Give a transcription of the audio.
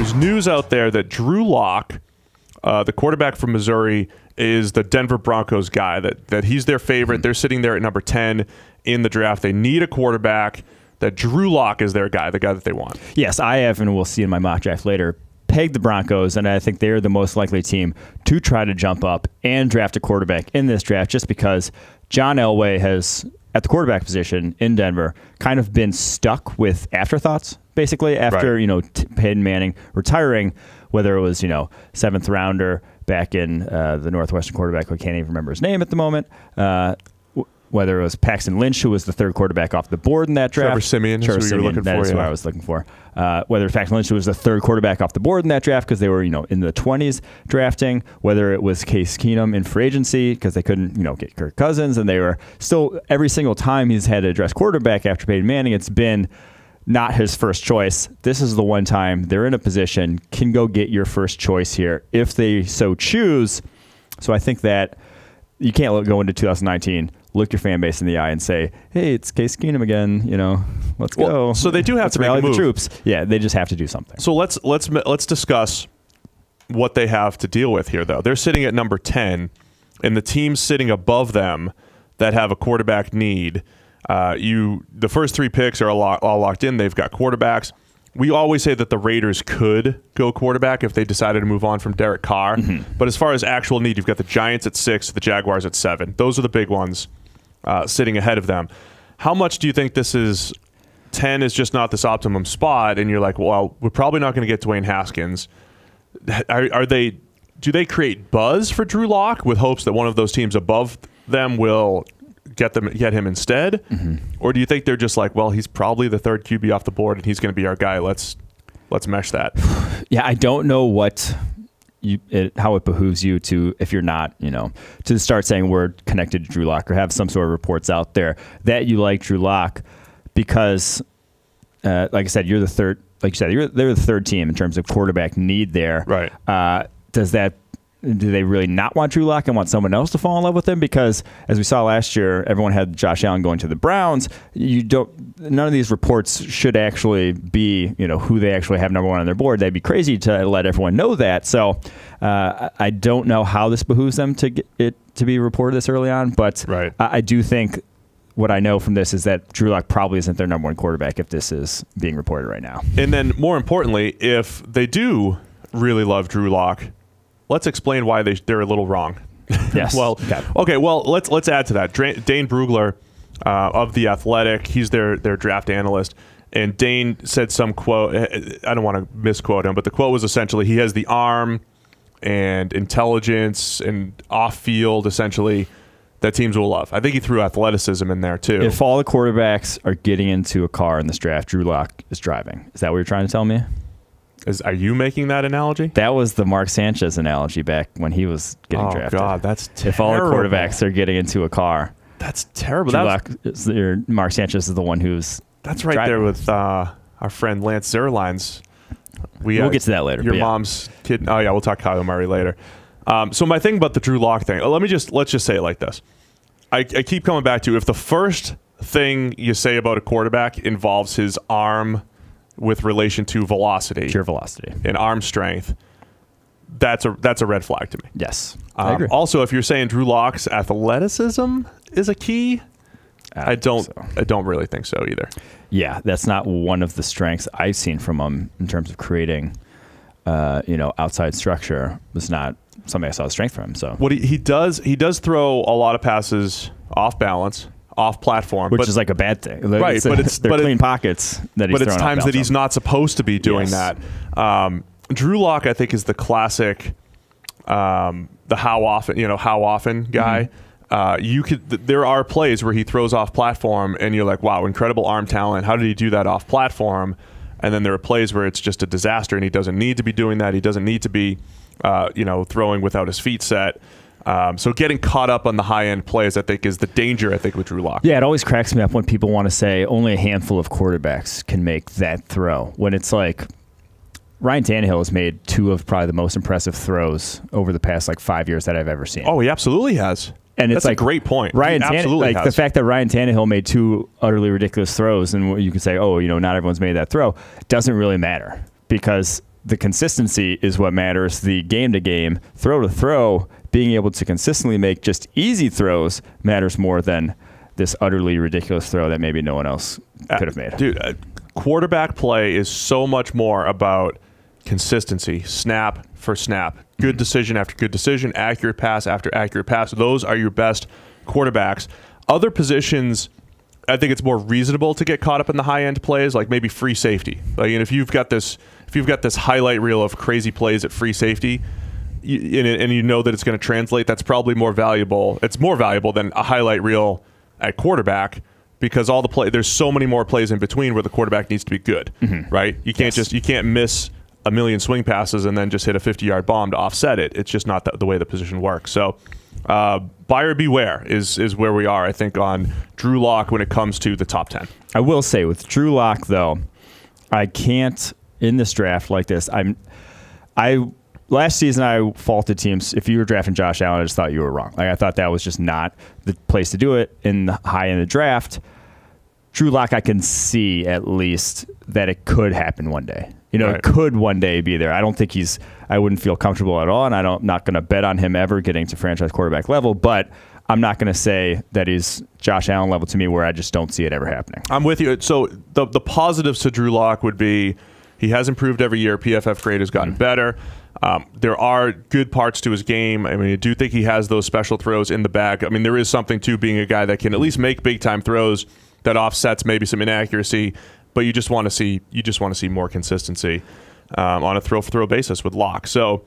there's news out there that Drew Lock, the quarterback from Missouri, is the Denver Broncos guy, that he's their favorite. They're sitting there at number 10 in the draft. They need a quarterback, that Drew Lock is their guy, the guy that they want. Yes, I have, and we'll see in my mock draft later, pegged the Broncos, and I think they're the most likely team to try to jump up and draft a quarterback in this draft, just because John Elway has, at the quarterback position in Denver, kind of been stuck with afterthoughts, basically, after, Peyton Manning retiring, whether it was, 7th rounder back in the Northwestern quarterback, who I can't even remember his name at the moment, whether it was Paxton Lynch, who was the 3rd quarterback off the board in that draft. Trevor Siemian, that is who I was looking for. Whether Paxton Lynch was the 3rd quarterback off the board in that draft because they were, in the 20s drafting. Whether it was Case Keenum in free agency because they couldn't, get Kirk Cousins, and they were still, every single time he's had to address quarterback after Peyton Manning, it's been not his first choice. This is the one time they're in a position, can go get your first choice here if they so choose. So I think that you can't go into 2019, look your fan base in the eye and say, hey, it's Case Keenum again, let's go. So they do have to rally make a the move. troops. Yeah, they just have to do something. So let's discuss what they have to deal with here, though. They're sitting at number 10, and the teams sitting above them that have a quarterback need, the first 3 picks are all locked in. They've got quarterbacks. We always say that the Raiders could go quarterback if they decided to move on from Derek Carr. But as far as actual need, you've got the Giants at 6, the Jaguars at 7. Those are the big ones sitting ahead of them. How much do you think this is? 10 is just not this optimum spot, and you're like, well, we're probably not going to get Dwayne Haskins. Do they create buzz for Drew Lock with hopes that one of those teams above them will get him instead? Or do you think they're just like, well, he's probably the 3rd QB off the board and he's going to be our guy, let's mesh that? Yeah, I don't know how it behooves you to, if you're not, to start saying we're connected to Drew Lock or have some sort of reports out there that you like Drew Lock, because like I said, you're the 3rd, like you said, they're the 3rd team in terms of quarterback need there. Right. Do they really not want Drew Lock and want someone else to fall in love with him? Because as we saw last year, everyone had Josh Allen going to the Browns. None of these reports should actually be, who they actually have number 1 on their board. They'd be crazy to let everyone know that. So I don't know how this behooves them to get it to be reported this early on. But right. I do think what I know from this is that Drew Lock probably isn't their number 1 quarterback if this is being reported right now. And then more importantly, if they do really love Drew Lock, let's explain why they're a little wrong. Yes. Okay. Well, let's add to that. Dane Brugler of The Athletic, he's their draft analyst, and Dane said some quote. I don't want to misquote him, but the quote was essentially, he has the arm and intelligence and off-field, essentially, that teams will love. I think he threw athleticism in there too. If all the quarterbacks are getting into a car in this draft, Drew Lock is driving. Is that what you're trying to tell me? Are you making that analogy? That was the Mark Sanchez analogy back when he was getting drafted. Oh, God, that's terrible. If all the quarterbacks are getting into a car. That's terrible. Mark Sanchez is the one who's That's right driving. There with our friend Lance Zierlein's. We'll get to that later. Your mom's kid. Oh, yeah, we'll talk Kyler Murray later. So my thing about the Drew Lock thing, let's just say it like this. I keep coming back to, if the first thing you say about a quarterback involves his arm with relation to velocity, pure velocity, and arm strength, that's a red flag to me. Yes, I agree. Also, if you're saying Drew Lock's athleticism is a key, I don't really think so either. Yeah, that's not one of the strengths I've seen from him in terms of creating, outside structure. Was not something I saw the strength from him. So what he does throw a lot of passes off balance, off platform, which is like a bad thing, right? They're clean pockets that he's. But it's times that he's not supposed to be doing that. Drew Lock, I think, is the classic, the how often guy. There are plays where he throws off platform, and you're like, wow, incredible arm talent. How did he do that off platform? And then there are plays where it's just a disaster, and he doesn't need to be doing that. He doesn't need to be, throwing without his feet set. So getting caught up on the high-end plays, I think, is the danger, with Drew Lock. Yeah, it always cracks me up when people want to say only a handful of quarterbacks can make that throw. When it's like Ryan Tannehill has made 2 of probably the most impressive throws over the past 5 years that I've ever seen. Oh, he absolutely has. And that's a great point. The fact that Ryan Tannehill made 2 utterly ridiculous throws, and you can say, not everyone's made that throw, doesn't really matter, because the consistency is what matters. The game to game, throw to throw, being able to consistently make just easy throws matters more than this utterly ridiculous throw that maybe no one else could have made. Dude, quarterback play is so much more about consistency, snap for snap, good decision after good decision, accurate pass after accurate pass. Those are your best quarterbacks. Other positions, I think it's more reasonable to get caught up in the high-end plays, like maybe free safety. Like, if you've got this highlight reel of crazy plays at free safety, and you know that it's going to translate, that's probably more valuable. It's more valuable than a highlight reel at quarterback, because all the there's so many more plays in between where the quarterback needs to be good, right? You can't you can't miss a million swing passes and then just hit a 50-yard bomb to offset it. It's just not the way the position works. So buyer beware is where we are, I think, on Drew Lock when it comes to the top 10. I will say with Drew Lock, though, I can't, in this draft like this, last season I faulted teams. If you were drafting Josh Allen, I just thought you were wrong. Like, I thought that was just not the place to do it in the high end of the draft. Drew Lock, I can see at least that it could happen one day. Right. It could one day be there. I don't think I wouldn't feel comfortable at all, and I'm not going to bet on him ever getting to franchise quarterback level, but I'm not going to say that he's Josh Allen level to me where I just don't see it ever happening. I'm with you. So the positives to Drew Lock would be he has improved every year. PFF grade has gotten better. There are good parts to his game. I mean, I do think he has those special throws in the bag. I mean, there is something to being a guy that can at least make big-time throws that offsets maybe some inaccuracy, but you just want to see more consistency on a throw-for-throw basis with Lock. So